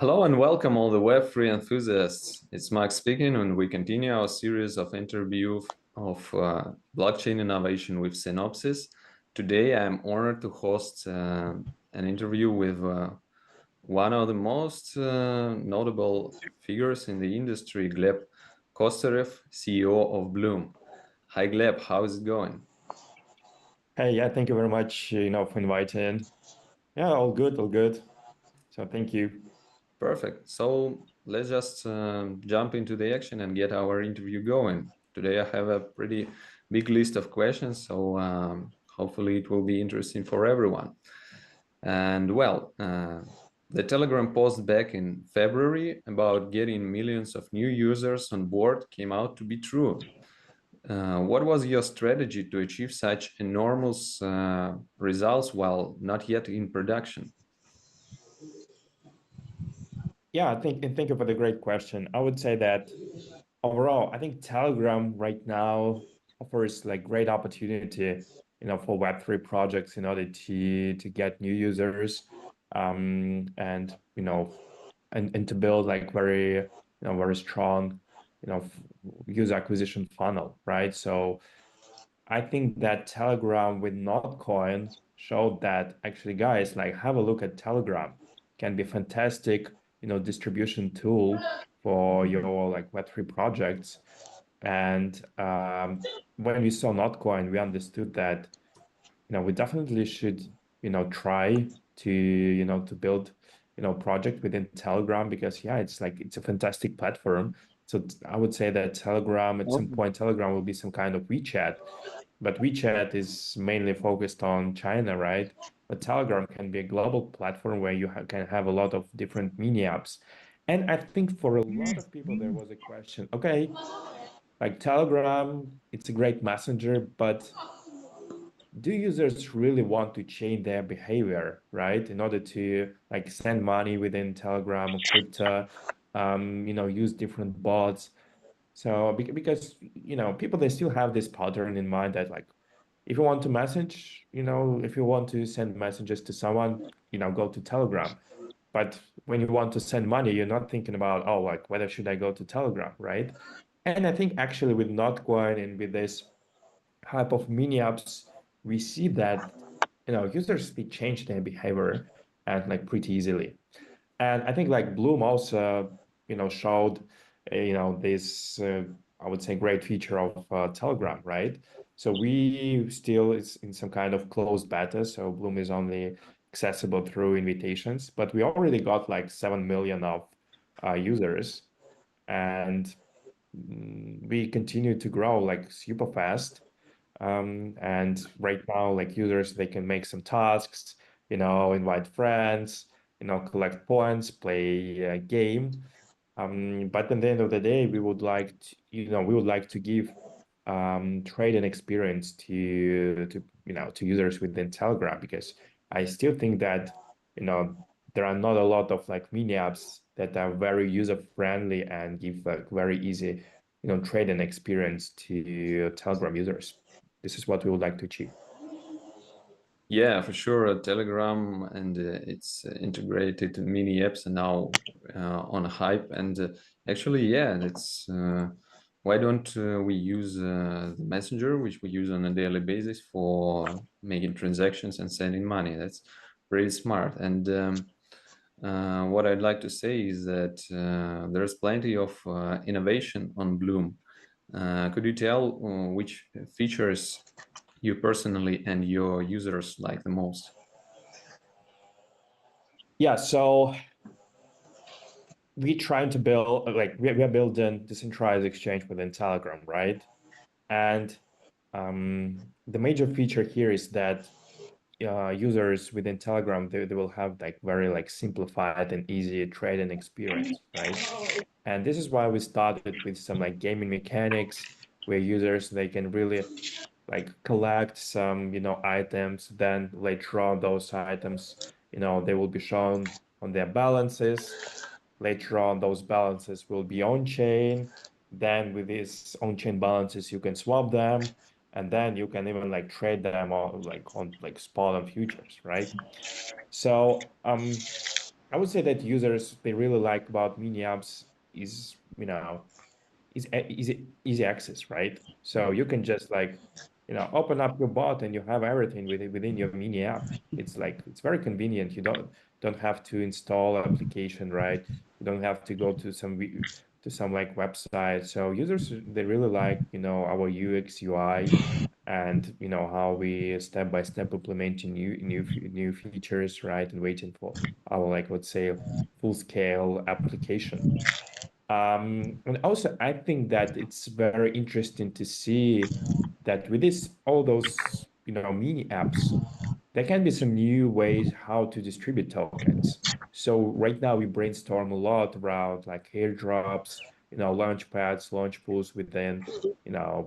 Hello and welcome all the Web3 enthusiasts. It's Mark speaking, and we continue our series of interviews of blockchain innovation with Synopsys. Today, I'm honored to host an interview with one of the most notable figures in the industry, Gleb Kosterev, CEO of Blum. Hi, Gleb. How is it going? Hey, yeah, thank you very much, for inviting. Yeah, all good, all good. So thank you. Perfect. So let's just jump into the action and get our interview going. Today I have a pretty big list of questions, so hopefully it will be interesting for everyone. And well, the Telegram post back in February about getting millions of new users on board came out to be true. What was your strategy to achieve such enormous results while not yet in production? Yeah, thank you for the great question. I would say that overall, I think Telegram right now offers like great opportunity, for Web3 projects in order to get new users, and and to build like very strong, user acquisition funnel, right? So I think that Telegram with Notcoin showed that actually, guys, like have a look at Telegram. Can be fantastic, distribution tool for your like Web3 projects. And when we saw Notcoin, we understood that, we definitely should, try to build, project within Telegram because yeah, it's a fantastic platform. So I would say that Telegram at some point, Telegram will be some kind of WeChat, but WeChat is mainly focused on China, right? But Telegram can be a global platform where you can have a lot of different mini apps. And I think for a lot of people, there was a question, okay, like Telegram, it's a great messenger, but do users really want to change their behavior, right? In order to like send money within Telegram or crypto, use different bots. So because people they still have this pattern in mind that like if you want to message, if you want to send messages to someone, go to Telegram. But when you want to send money, you're not thinking about, oh, like whether should I go to Telegram, right? And I think actually with Notcoin and with this type of mini apps, we see that users they change their behavior and like pretty easily. And I think like Bloom also, showed, this, I would say, great feature of Telegram, right? So we still is in some kind of closed beta. So Bloom is only accessible through invitations, but we already got like 7 million of users, and we continue to grow like super fast. And right now, like users, they can make some tasks, invite friends, collect points, play a game. But at the end of the day, we would like to give trade and experience to users within Telegram because I still think that, there are not a lot of like mini apps that are very user friendly and give like very easy, trade and experience to Telegram users. This is what we would like to achieve. Yeah, for sure. Telegram and its integrated mini apps are now on hype. And actually, yeah, it's why don't we use the Messenger, which we use on a daily basis for making transactions and sending money? That's pretty smart. And what I'd like to say is that there's plenty of innovation on Bloom. Could you tell which features you personally and your users like the most? Yeah, so we trying to build like we are building decentralized exchange within Telegram, right? And the major feature here is that users within Telegram they will have like very like simplified and easy trading experience, right? And this is why we started with some like gaming mechanics where users they can really like collect some items, then later on those items they will be shown on their balances. Later on those balances will be on chain. Then with these on chain balances you can swap them, and then you can even like trade them on like spot on futures, right? So I would say that users they really like about mini apps is, easy access, right? So you can just like, open up your bot and you have everything within your mini app. It's like it's very convenient. You don't have to install application, right? You don't have to go to some like website. So users they really like, our UX UI and how we step by step implementing new features, right? And waiting for our like let's say full scale application. And also, I think that it's very interesting to see that with this, all those, mini apps, there can be some new ways how to distribute tokens. So right now we brainstorm a lot around like airdrops, launch pads, launch pools within our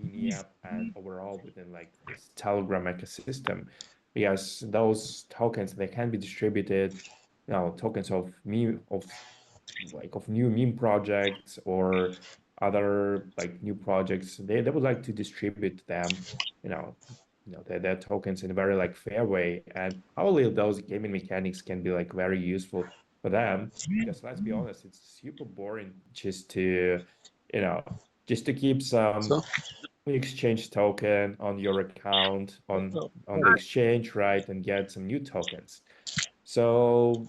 mini app and overall within like this Telegram ecosystem, because those tokens they can be distributed, tokens of me of new meme projects or other like new projects they would like to distribute them, you know their tokens in a very like fair way, and probably those gaming mechanics can be like very useful for them, because let's be honest, it's super boring you know just to keep some So, exchange token on your account on the exchange, right, and get some new tokens. So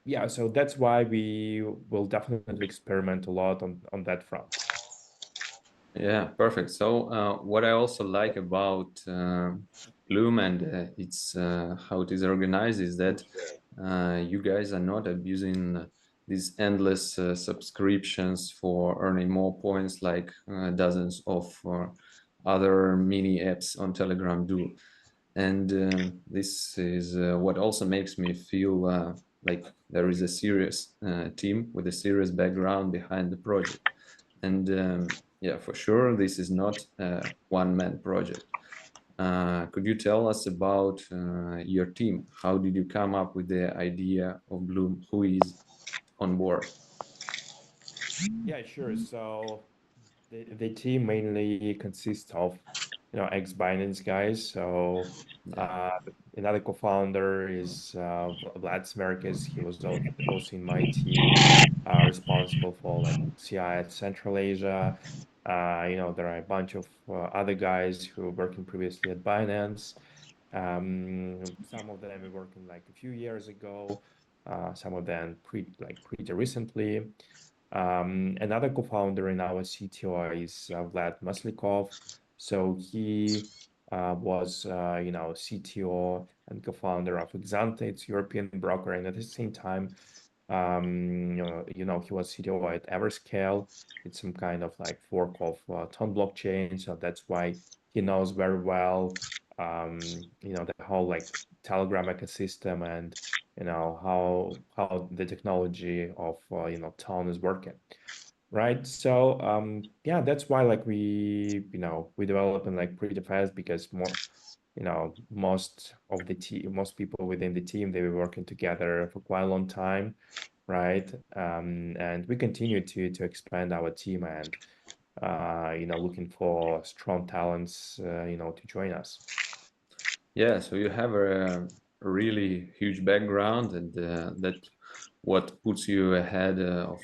yeah, so that's why we will definitely experiment a lot on that front. Yeah, perfect. So, what I also like about Bloom and it's how it is organized is that you guys are not abusing these endless subscriptions for earning more points like dozens of other mini apps on Telegram do. And this is what also makes me feel like there is a serious team with a serious background behind the project. And yeah, for sure, this is not a one-man project. Could you tell us about your team? How did you come up with the idea of Bloom? Who is on board? Yeah, sure. So the team mainly consists of, ex-Binance guys. So Yeah, uh, another co-founder is Vlad Smerkis. He was also in my team, responsible for like CI at Central Asia. There are a bunch of other guys who were working previously at Binance. Some of them were working like a few years ago, some of them pretty recently. Another co-founder in our CTO is Vlad Maslikov. So he was, CTO and co-founder of Exante, it's European broker, and at the same time, he was CTO at Everscale. It's some kind of like fork of Ton blockchain, so that's why he knows very well, the whole like Telegram ecosystem and how the technology of Ton is working, right? So yeah, that's why like we developing like pretty fast, because most people within the team they were working together for quite a long time, right? And we continue to expand our team and looking for strong talents to join us. yeah. So you have a really huge background, and that what puts you ahead of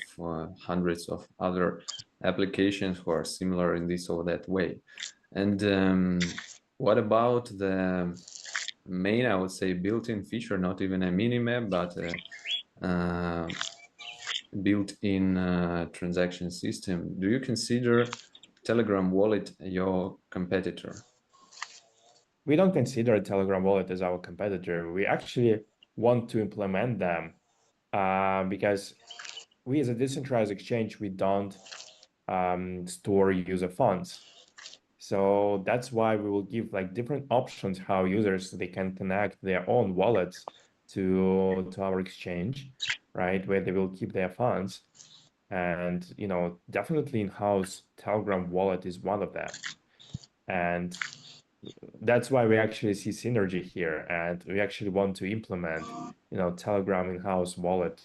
hundreds of other applications who are similar in this or that way. And what about the main, I would say, built-in feature, not even a mini map, but uh, built-in transaction system. Do you consider Telegram wallet your competitor? We don't consider Telegram wallet as our competitor. We actually want to implement them, because we as a decentralized exchange, we don't store user funds. So that's why we will give like different options how users they can connect their own wallets to our exchange, right? Where they will keep their funds. And definitely in-house Telegram wallet is one of them. And that's why we actually see synergy here, and we actually want to implement, Telegram in-house wallet,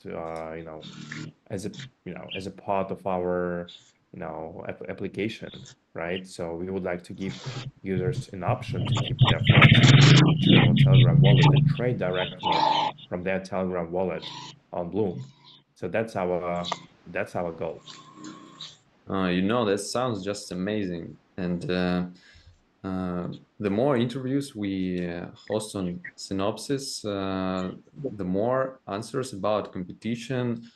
as a as a part of our application, right? So we would like to give users an option to keep their funds in internal Telegram wallet and trade directly from their Telegram wallet on Bloom. So that's our goal. That sounds just amazing. And the more interviews we host on Synopsis, the more answers about competition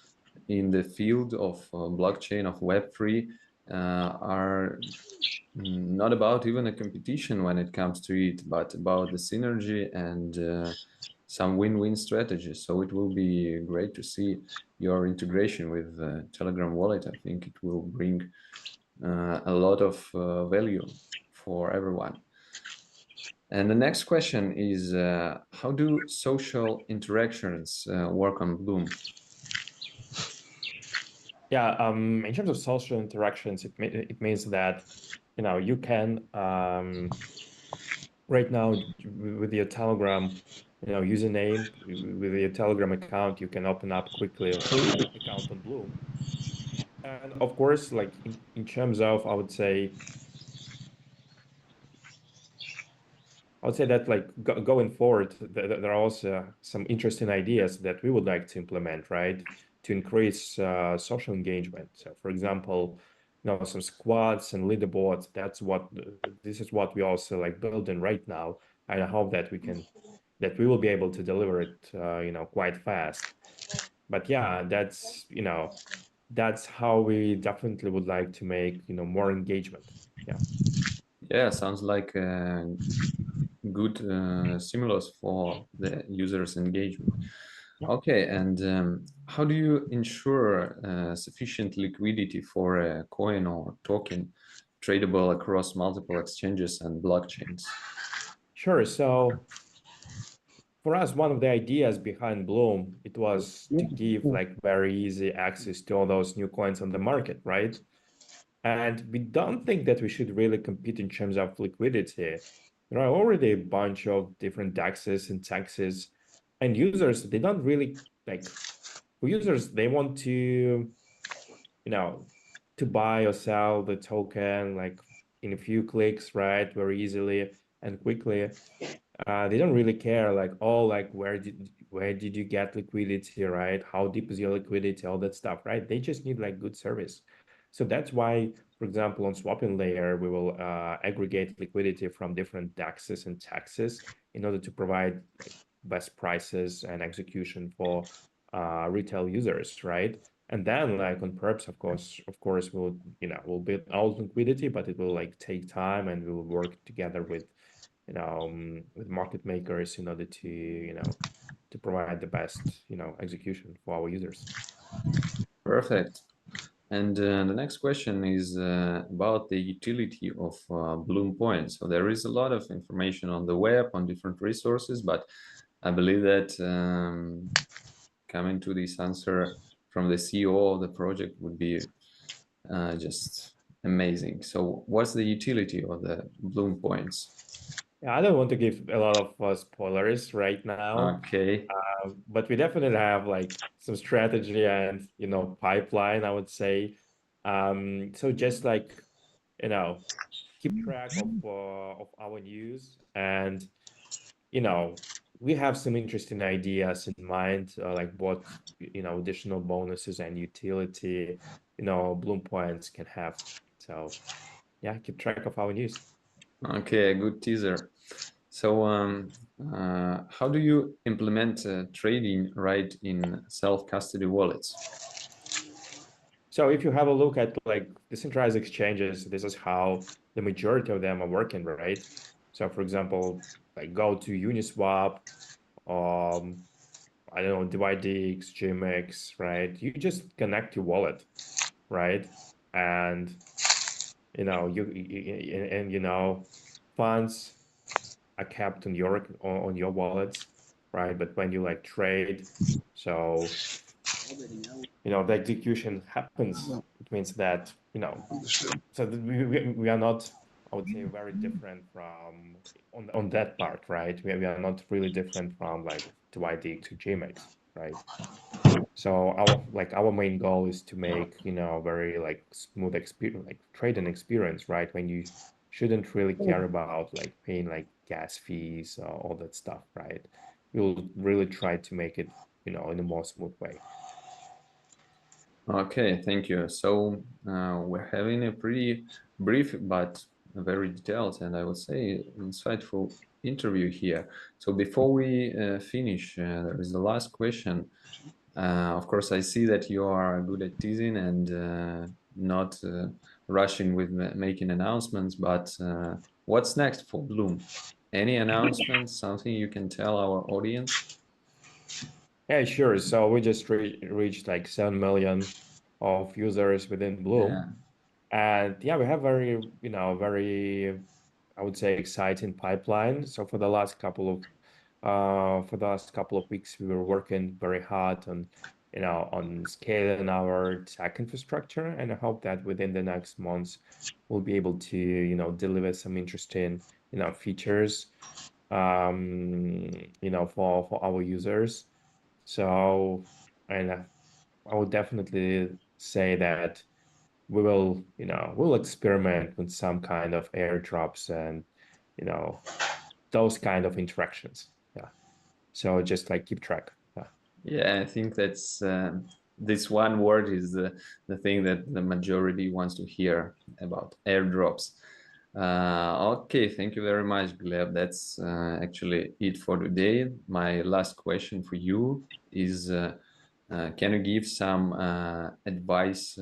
in the field of blockchain of Web3 are not about even a competition when it comes to it, but about the synergy and some win-win strategies. So it will be great to see your integration with Telegram wallet. I think it will bring a lot of value for everyone. And the next question is, how do social interactions work on Bloom? Yeah, in terms of social interactions, it means that you can right now with your Telegram username with your Telegram account, you can open up quickly account on Bloom. And of course, like in terms of, I would say that like going forward, there are also some interesting ideas that we would like to implement, right, to increase social engagement. So, for example, some squads and leaderboards. This is what we also like building right now. I hope that we will be able to deliver it, quite fast. But yeah, that's how we definitely would like to make, more engagement. Yeah. Yeah, sounds like a good stimulus for the users' engagement. Okay, and how do you ensure sufficient liquidity for a coin or token tradable across multiple exchanges and blockchains? Sure. So for us, one of the ideas behind Bloom, it was to give like very easy access to all those new coins on the market, right? And we don't think that we should really compete in terms of liquidity. There are already a bunch of different DEXs and taxes, and users, they don't really like, for users, they want you know, to buy or sell the token like in a few clicks, right? Very easily and quickly. They don't really care like, oh, like where did you get liquidity, right? How deep is your liquidity, all that stuff, right? They just need like good service. So that's why, for example, on swapping layer, we will aggregate liquidity from different DEXs and taxes in order to provide like best prices and execution for retail users, right? And then like on perps, of course, we'll build our liquidity, but it will like take time, and we will work together with market makers in order to provide the best, execution for our users. Perfect. And the next question is about the utility of Bloom points. So there is a lot of information on the web, on different resources, but I believe that coming to this answer from the CEO of the project would be just amazing. So what's the utility of the Bloom points? Yeah, I don't want to give a lot of spoilers right now, Okay. but we definitely have like some strategy and pipeline, I would say. So just like you know, keep track of our news, and you know, we have some interesting ideas in mind, like what additional bonuses and utility Bloom points can have. So yeah, keep track of our news. Okay, a good teaser. So, how do you implement trading right in self-custody wallets? So if you have a look at like decentralized exchanges, this is how the majority of them are working, right? So for example, like go to Uniswap, um, I don't know, DYDX, GMX, right? You just connect your wallet, right? And funds are kept on your wallets, right? But when you like trade, so the execution happens. It means that so we are not, I would say, very different from on that part, right? We are not really different from like 2ID to GMX, right? So our main goal is to make very like smooth experience, like trading experience, right? When you shouldn't really care about like paying like gas fees, all that stuff, right? we'll really try to make it, in a more smooth way. Okay, thank you. So we're having a pretty brief but very detailed and I would say insightful interview here. So before we finish, there is the last question. Of course, I see that you are good at teasing and not rushing with making announcements, but what's next for Bloom? Any announcements, something you can tell our audience? Yeah, sure. So we just reached like 7 million of users within Bloom. Yeah. And yeah, we have very, I would say, exciting pipeline. So for the last couple of weeks, we were working very hard on scaling our tech infrastructure. And I hope that within the next months, we'll be able to, deliver some interesting, features, for our users. So, and I would definitely say that we'll experiment with some kind of airdrops and, you know, those kind of interactions. Yeah. So just like keep track. Yeah. Yeah, I think that's this one word is the thing that the majority wants to hear about airdrops. Okay, thank you very much, Gleb. That's actually it for today. My last question for you is can you give some advice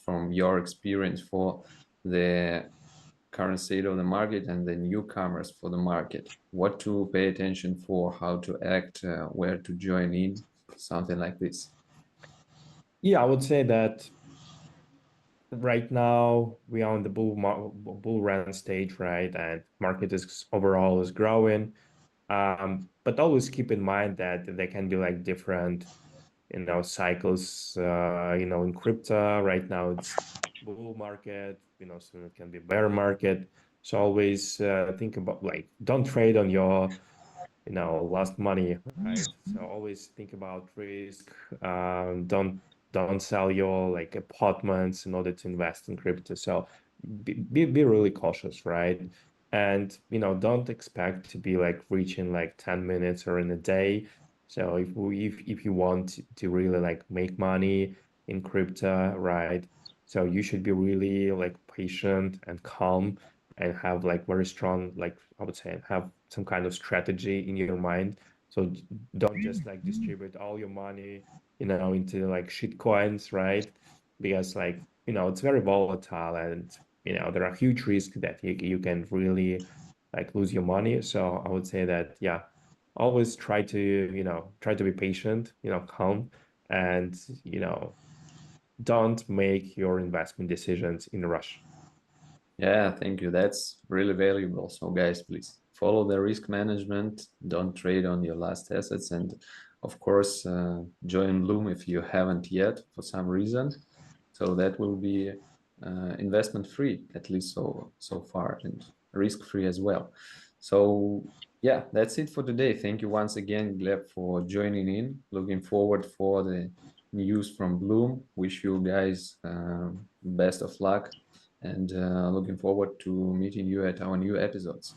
from your experience for the current state of the market and the newcomers for the market? What to pay attention for, how to act, where to join in, something like this. Yeah, I would say that right now we are on the bull run stage, right? And market is overall is growing. But always keep in mind that there can be like different cycles, in crypto right now it's bull market, soon it can be bear market. So always think about like don't trade on your, lost money, right? So always think about risk. Don't sell your like apartments in order to invest in crypto. So be really cautious, right? And don't expect to be like reaching like 10 minutes or in a day. So if you want to really like make money in crypto, right? So you should be really like patient and calm and have like very strong, like I would say, have some kind of strategy in your mind. So don't just like distribute all your money, into like shit coins, right? Because like, it's very volatile and there are huge risks that you can really like lose your money. So I would say that yeah, always try to be patient, calm and don't make your investment decisions in a rush. Yeah, thank you. That's really valuable. So, guys, please follow the risk management. Don't trade on your last assets. And of course, join Bloom if you haven't yet for some reason. So that will be investment free, at least so far, and risk free as well. So yeah, that's it for today. Thank you once again, Gleb, for joining in. Looking forward for the news from Bloom. Wish you guys best of luck and looking forward to meeting you at our new episodes.